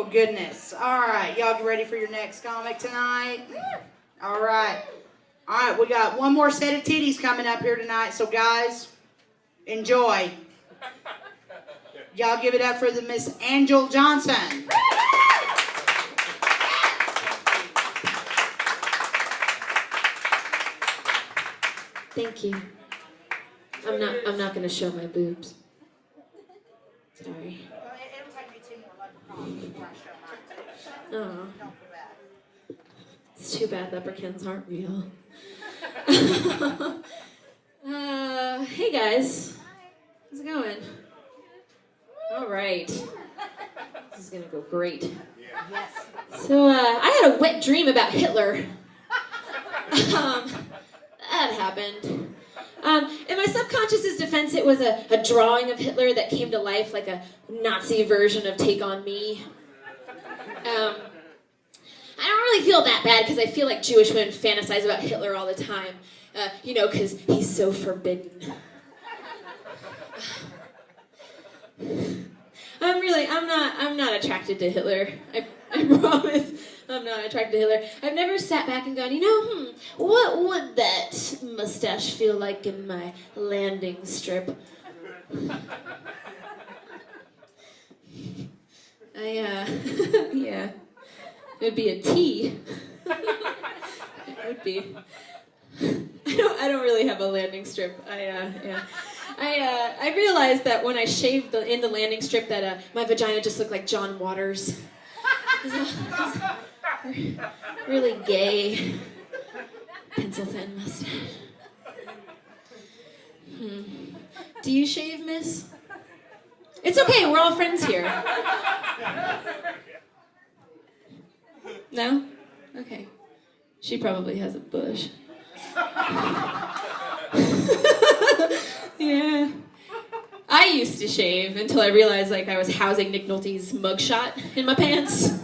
Oh, goodness. All right. Y'all get ready for your next comic tonight? All right. All right. We got one more set of titties coming up here tonight. So, guys, enjoy. Y'all give it up for the Miss Angel Johnston. Thank you. I'm not gonna show my boobs. Sorry. It'll take me 2 more leprechauns before I show mine, too. Oh. Don't feel bad. It's too bad leprechauns aren't real. Hey guys. How's it going? All right. This is gonna go great. Yes. So, I had a wet dream about Hitler. That happened. In my subconscious's defense, it was a drawing of Hitler that came to life, like a Nazi version of Take On Me. I don't really feel that bad because I feel like Jewish women fantasize about Hitler all the time. Because he's so forbidden. I'm not attracted to Hitler. I promise. I'm not attracted to Hitler. I've never sat back and gone, what would that mustache feel like in my landing strip? Yeah. It would be a T. It would be. I don't really have a landing strip. I realized that when I shaved in the landing strip that my vagina just looked like John Waters. Really gay, pencil thin mustache. Do you shave, miss? It's okay, we're all friends here. No? Okay. She probably has a bush. Yeah. I used to shave until I realized I was housing Nick Nolte's mugshot in my pants.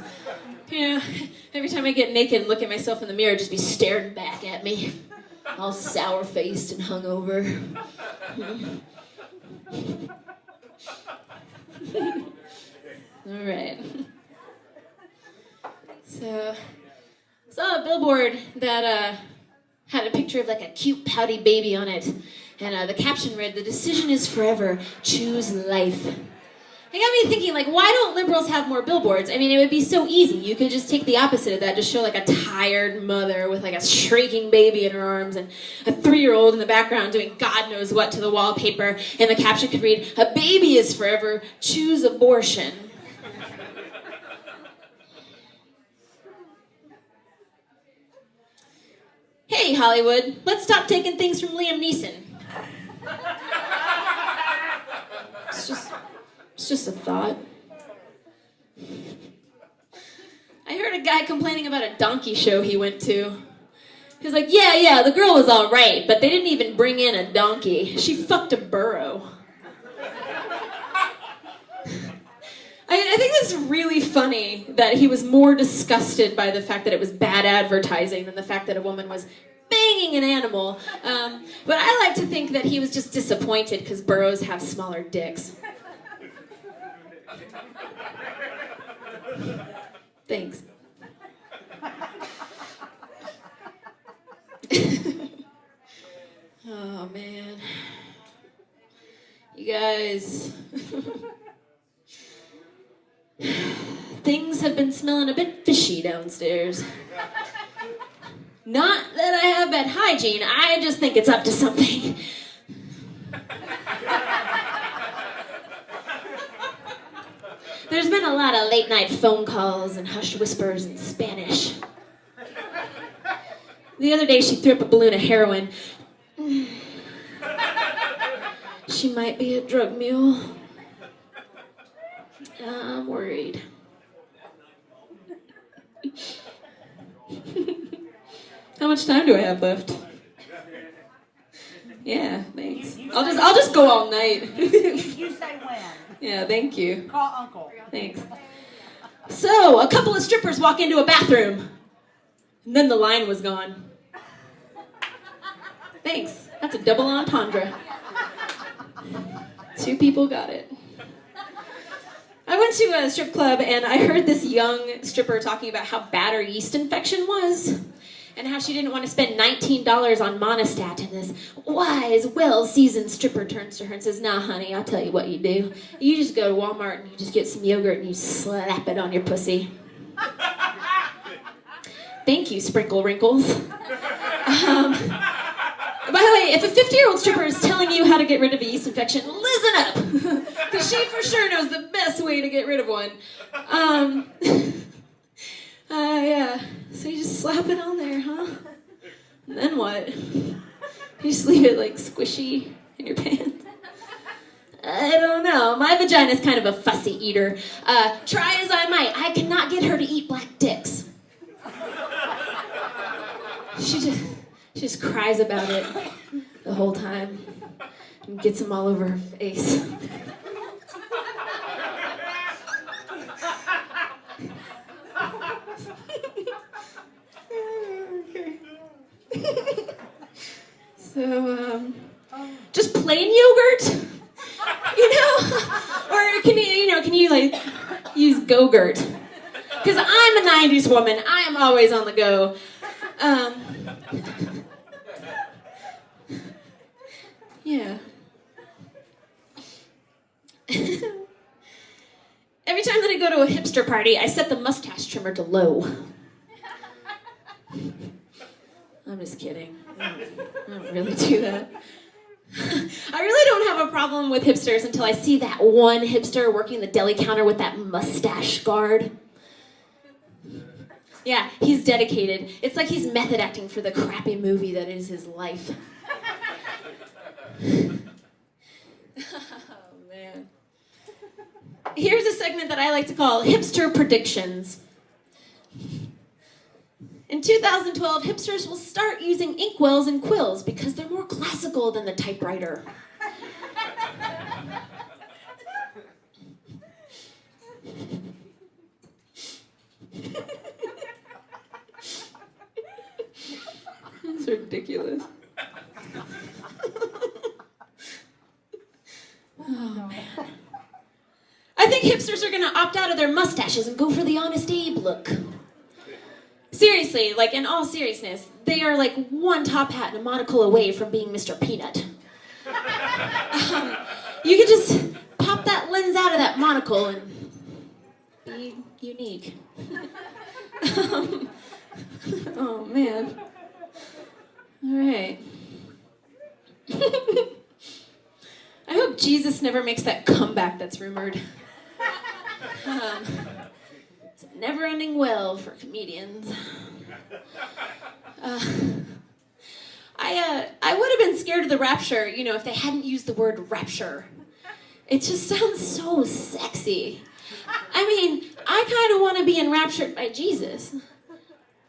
Yeah, every time I get naked and look at myself in the mirror, just be staring back at me, all sour-faced and hungover. All right. So, I saw a billboard that had a picture of a cute pouty baby on it, and the caption read, "The decision is forever. Choose life." It got me thinking, why don't liberals have more billboards? I mean, it would be so easy. You could just take the opposite of that, just show a tired mother with a shrieking baby in her arms and a 3-year-old in the background doing God knows what to the wallpaper, and the caption could read, "A baby is forever, choose abortion." Hey, Hollywood, let's stop taking things from Liam Neeson. It's just a thought. I heard a guy complaining about a donkey show he went to. He was like, yeah, the girl was all right, but they didn't even bring in a donkey. She fucked a burro. I think it's really funny that he was more disgusted by the fact that it was bad advertising than the fact that a woman was banging an animal. But I like to think that he was just disappointed because burros have smaller dicks. Thanks. Oh, man. You guys. Things have been smelling a bit fishy downstairs. Not that I have bad hygiene, I just think it's up to something. There's been a lot of late-night phone calls and hushed whispers in Spanish. The other day, she threw up a balloon of heroin. She might be a drug mule. I'm worried. How much time do I have left? Yeah, thanks. I'll just go all night. You say when. Yeah, thank you. Call Uncle. Thanks. So, a couple of strippers walk into a bathroom, and then the line was gone. Thanks. That's a double entendre. 2 people got it. I went to a strip club and I heard this young stripper talking about how bad her yeast infection was and how she didn't want to spend $19 on Monistat. And this wise, well-seasoned stripper turns to her and says, "Nah, honey, I'll tell you what you do. You just go to Walmart and you just get some yogurt and you slap it on your pussy." Thank you, Sprinkle Wrinkles. By the way, if a 50-year-old stripper is telling you how to get rid of a yeast infection, listen up! Because she for sure knows the best way to get rid of one. Yeah. So you just slap it on there, huh? And then what? You just leave it like squishy in your pants? I don't know. My vagina's kind of a fussy eater. Try as I might, I cannot get her to eat black dicks. She just cries about it the whole time and gets them all over her face. So, just plain yogurt, or can you like use Go-Gurt? Because I'm a 90s woman. I am always on the go. Yeah. Every time that I go to a hipster party, I set the mustache trimmer to low. I'm just kidding. I don't really do that. I really don't have a problem with hipsters until I see that one hipster working the deli counter with that mustache guard. Yeah, he's dedicated. It's like he's method acting for the crappy movie that is his life. Oh, man. Here's a segment that I like to call Hipster Predictions. In 2012, hipsters will start using inkwells and quills because they're more classical than the typewriter. That's ridiculous. Oh, man. I think hipsters are going to opt out of their mustaches and go for the Honest Abe look. Seriously, like in all seriousness, they are like one top hat and a monocle away from being Mr. Peanut. You could just pop that lens out of that monocle and be unique. Oh, man. All right. I hope Jesus never makes that comeback that's rumored. It's a never-ending well for comedians. I would have been scared of the rapture, if they hadn't used the word rapture. It just sounds so sexy. I mean, I kind of want to be enraptured by Jesus.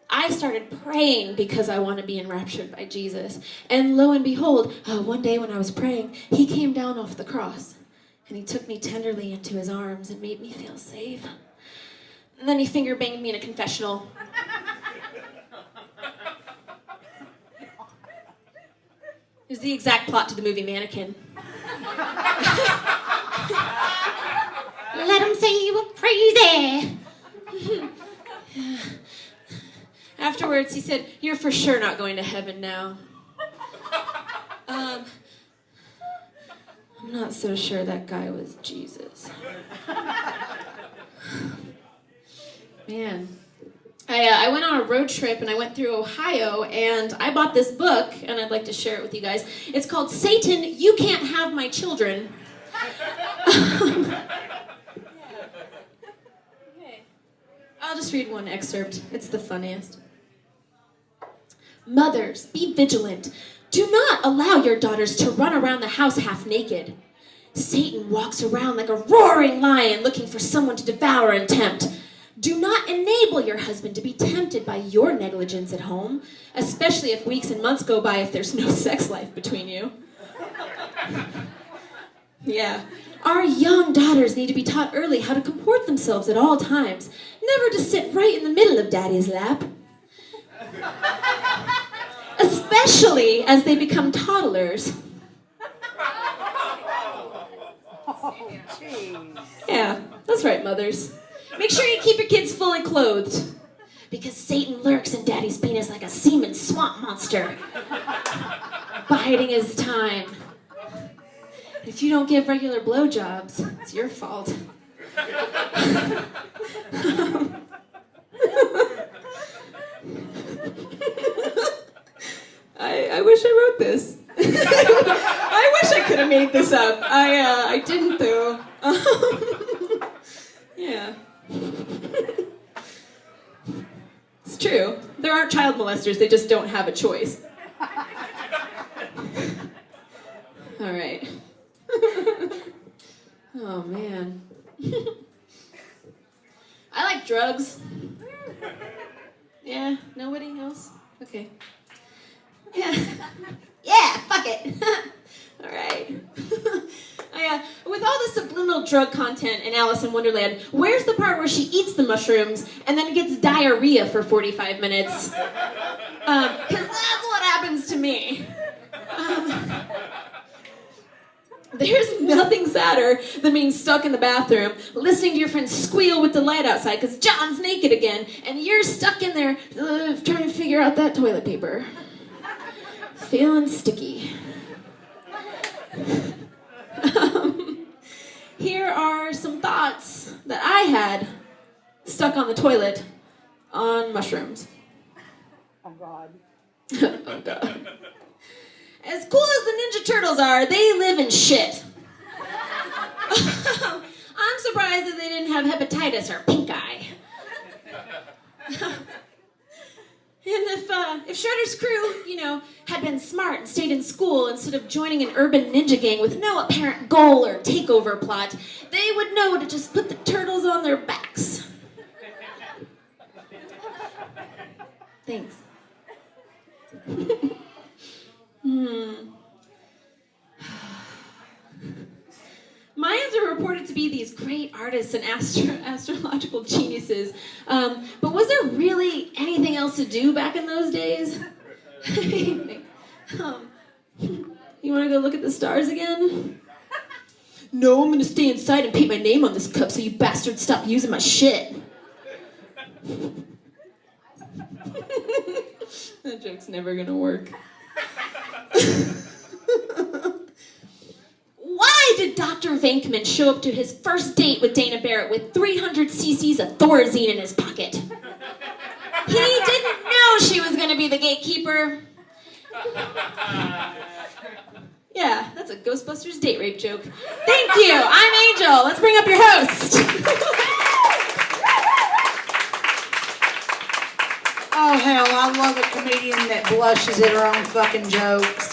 I started praying because I want to be enraptured by Jesus. And lo and behold, one day when I was praying, he came down off the cross. And he took me tenderly into his arms and made me feel safe. And then he finger banged me in a confessional. It was the exact plot to the movie Mannequin. Let him say you were crazy. Afterwards, he said, "You're for sure not going to heaven now." I'm not so sure that guy was Jesus. Man. I went on a road trip and I went through Ohio and I bought this book and I'd like to share it with you guys. It's called Satan, You Can't Have My Children. Okay. I'll just read one excerpt. It's the funniest. Mothers, be vigilant. Do not allow your daughters to run around the house half naked. Satan walks around like a roaring lion looking for someone to devour and tempt. Do not enable your husband to be tempted by your negligence at home, especially if weeks and months go by if there's no sex life between you. Yeah. Our young daughters need to be taught early how to comport themselves at all times, never to sit right in the middle of daddy's lap. Especially as they become toddlers. Oh, gee. Yeah, that's right, mothers. Make sure you keep your kids fully clothed. Because Satan lurks in Daddy's penis like a semen swamp monster, biding his time. If you don't give regular blowjobs, it's your fault. I wish I wrote this. I wish I could have made this up. I didn't though. Yeah. It's true. There aren't child molesters, they just don't have a choice. All right. Oh, man. I like drugs. Yeah, nobody else? Okay. Yeah. Yeah, fuck it. All right. With all the subliminal drug content in Alice in Wonderland, where's the part where she eats the mushrooms and then gets diarrhea for 45 minutes? Because that's what happens to me. There's nothing sadder than being stuck in the bathroom, listening to your friends squeal with delight outside because John's naked again, and you're stuck in there trying to figure out that toilet paper. Feeling sticky. Here are some thoughts that I had stuck on the toilet on mushrooms. Oh, God. Oh, God. As cool as the Ninja Turtles are, they live in shit. I'm surprised that they didn't have hepatitis or pink eye. And if Shredder's crew, had been smart and stayed in school instead of joining an urban ninja gang with no apparent goal or takeover plot, they would know to just put the turtles on their backs. Thanks. Mayans are reported to be these great artists and astrological geniuses. But was there really anything else to do back in those days? You want to go look at the stars again? No, I'm going to stay inside and paint my name on this cup so you bastards stop using my shit. That joke's never going to work. Why did Dr. Venkman show up to his first date with Dana Barrett with 300 cc's of Thorazine in his pocket? He didn't know she was going to be the gatekeeper. Yeah, that's a Ghostbusters date rape joke. Thank you. I'm Angel. Let's bring up your host. Oh, hell, I love a comedian that blushes at her own fucking jokes.